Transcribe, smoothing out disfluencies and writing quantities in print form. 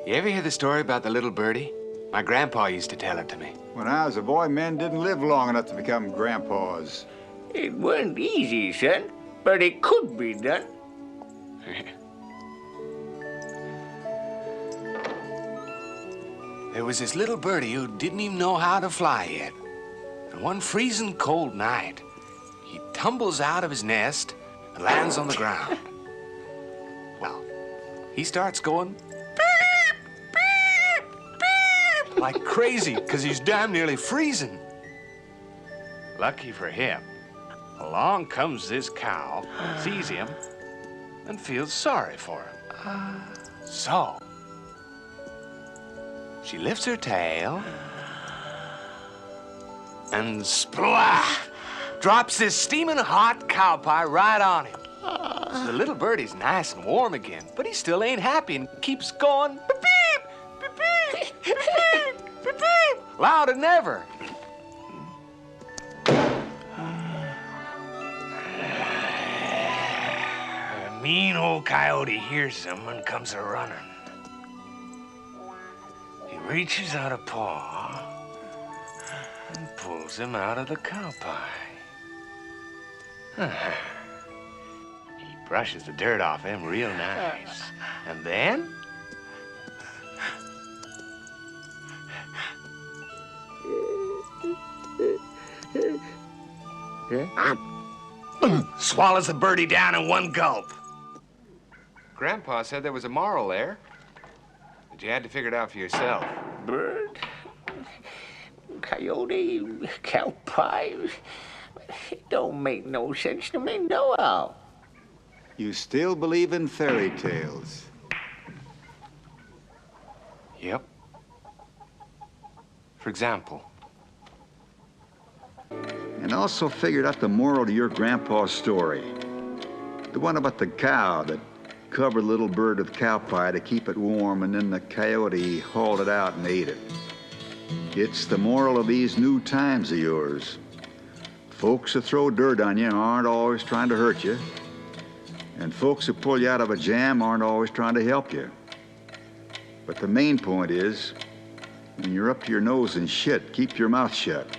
You ever hear the story about the little birdie? My grandpa used to tell it to me. When I was a boy, men didn't live long enough to become grandpas. It wasn't easy, son, but it could be done. There was this little birdie who didn't even know how to fly yet. And one freezing cold night, he tumbles out of his nest and lands on the ground. Well, he starts going beep, beep, beep, like crazy, because he's damn nearly freezing. Lucky for him, along comes this cow, sees him, and feels sorry for him. So, she lifts her tail and splash! Drops this steaming hot cow pie right on him. So the little birdie's nice and warm again, but he still ain't happy and keeps going beep, beep, beep, beep, beep, beep, beep, louder than ever. A mean old coyote hears him and comes a-running. He reaches out a paw and pulls him out of the cow pie. He brushes the dirt off him real nice. And then... swallows the birdie down in one gulp. Grandpa said there was a moral there, but you had to figure it out for yourself. Bird, coyote, cow pie. It don't make no sense to me, no how. You still believe in fairy tales? Yep. For example. And also figured out the moral to your grandpa's story. The one about the cow that covered the little bird with cow pie to keep it warm, and then the coyote hauled it out and ate it. It's the moral of these new times of yours. Folks that throw dirt on you aren't always trying to hurt you. And folks who pull you out of a jam aren't always trying to help you. But the main point is, when you're up to your nose in shit, keep your mouth shut.